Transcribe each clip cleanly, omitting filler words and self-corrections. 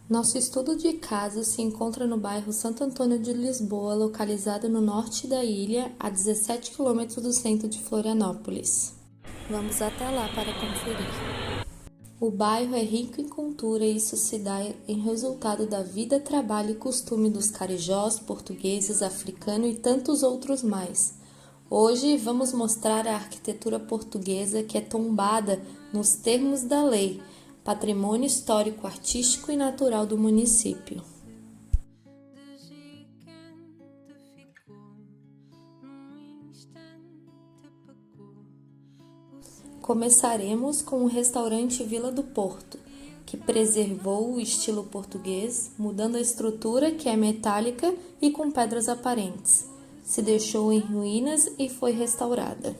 Nosso estudo de casos se encontra no bairro Santo Antônio de Lisboa, localizado no norte da ilha, a 17 quilômetros do centro de Florianópolis. Vamos até lá para conferir. O bairro é rico em cultura e isso se dá em resultado da vida, trabalho e costume dos carijós, portugueses, africanos e tantos outros mais. Hoje vamos mostrar a arquitetura portuguesa que é tombada nos termos da lei, patrimônio histórico, artístico e natural do município. Começaremos com o restaurante Vila do Porto, que preservou o estilo português, mudando a estrutura, que é metálica e com pedras aparentes. Se deixou em ruínas e foi restaurada.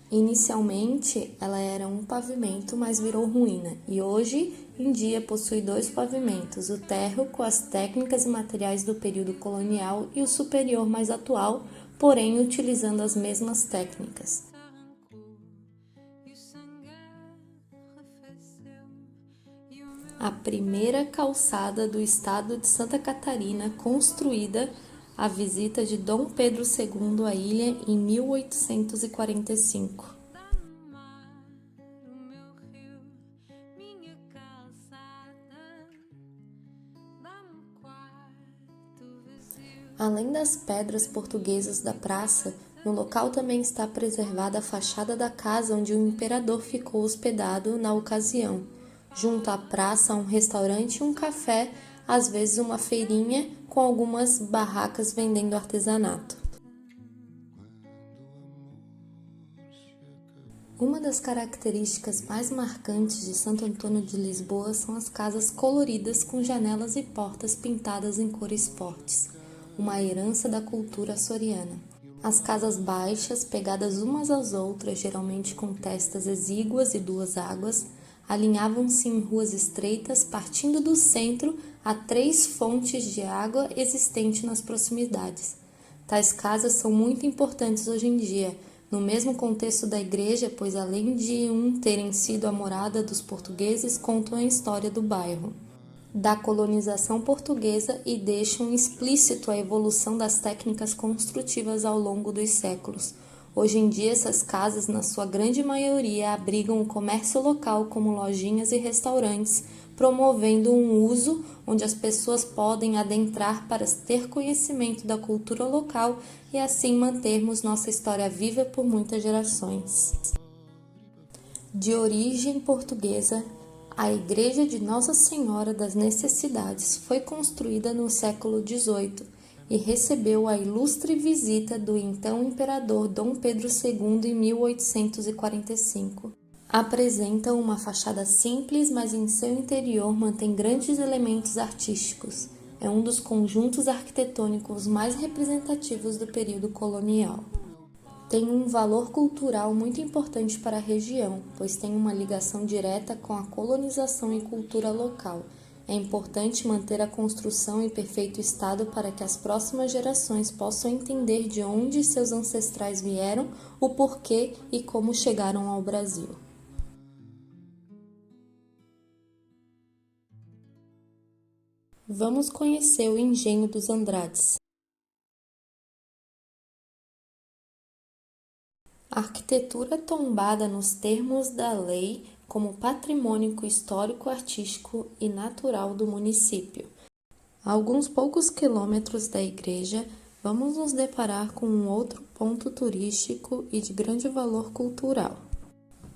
Inicialmente, ela era um pavimento, mas virou ruína, e hoje em dia possui 2 pavimentos, o térreo com as técnicas e materiais do período colonial e o superior mais atual, porém utilizando as mesmas técnicas. A primeira calçada do estado de Santa Catarina, construída à visita de Dom Pedro II à ilha em 1845. Além das pedras portuguesas da praça, no local também está preservada a fachada da casa onde o imperador ficou hospedado na ocasião. Junto à praça há um restaurante e um café, às vezes uma feirinha com algumas barracas vendendo artesanato. Uma das características mais marcantes de Santo Antônio de Lisboa são as casas coloridas com janelas e portas pintadas em cores fortes, uma herança da cultura açoriana. As casas baixas, pegadas umas às outras, geralmente com testas exíguas e 2 águas, alinhavam-se em ruas estreitas, partindo do centro a 3 fontes de água existentes nas proximidades. Tais casas são muito importantes hoje em dia, no mesmo contexto da igreja, pois além de terem sido a morada dos portugueses, contam a história do bairro, da colonização portuguesa e deixam explícito a evolução das técnicas construtivas ao longo dos séculos. Hoje em dia, essas casas, na sua grande maioria, abrigam o comércio local como lojinhas e restaurantes, promovendo um uso onde as pessoas podem adentrar para ter conhecimento da cultura local e assim mantermos nossa história viva por muitas gerações. De origem portuguesa, a Igreja de Nossa Senhora das Necessidades foi construída no século XVIII e recebeu a ilustre visita do então imperador Dom Pedro II em 1845. Apresenta uma fachada simples, mas em seu interior mantém grandes elementos artísticos. É um dos conjuntos arquitetônicos mais representativos do período colonial. Tem um valor cultural muito importante para a região, pois tem uma ligação direta com a colonização e cultura local. É importante manter a construção em perfeito estado para que as próximas gerações possam entender de onde seus ancestrais vieram, o porquê e como chegaram ao Brasil. Vamos conhecer o Engenho dos Andrades. A arquitetura tombada nos termos da lei como patrimônio histórico, artístico e natural do município. A alguns poucos quilômetros da igreja, vamos nos deparar com um outro ponto turístico e de grande valor cultural.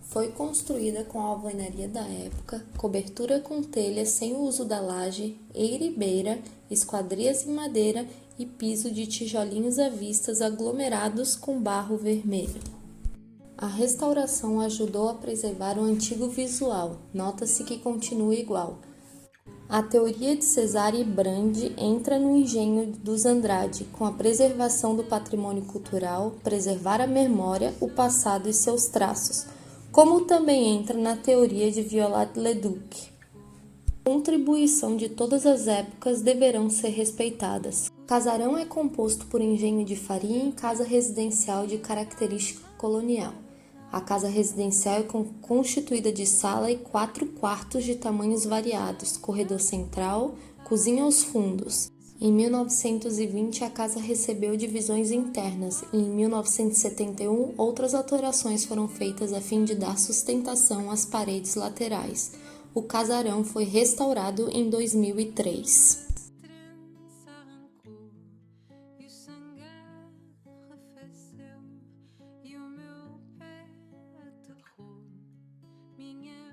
Foi construída com a alvenaria da época, cobertura com telha sem o uso da laje, eiribeira, esquadrias em madeira e piso de tijolinhos à vista aglomerados com barro vermelho. A restauração ajudou a preservar o antigo visual, nota-se que continua igual. A teoria de Cesare Brandi entra no Engenho dos Andrade, com a preservação do patrimônio cultural, preservar a memória, o passado e seus traços, como também entra na teoria de Viollet-le-Duc. A contribuição de todas as épocas deverão ser respeitadas. O casarão é composto por engenho de farinha e casa residencial de característica colonial. A casa residencial é constituída de sala e 4 quartos de tamanhos variados, corredor central, cozinha aos fundos. Em 1920, a casa recebeu divisões internas e, em 1971, outras alterações foram feitas a fim de dar sustentação às paredes laterais. O casarão foi restaurado em 2003. Minha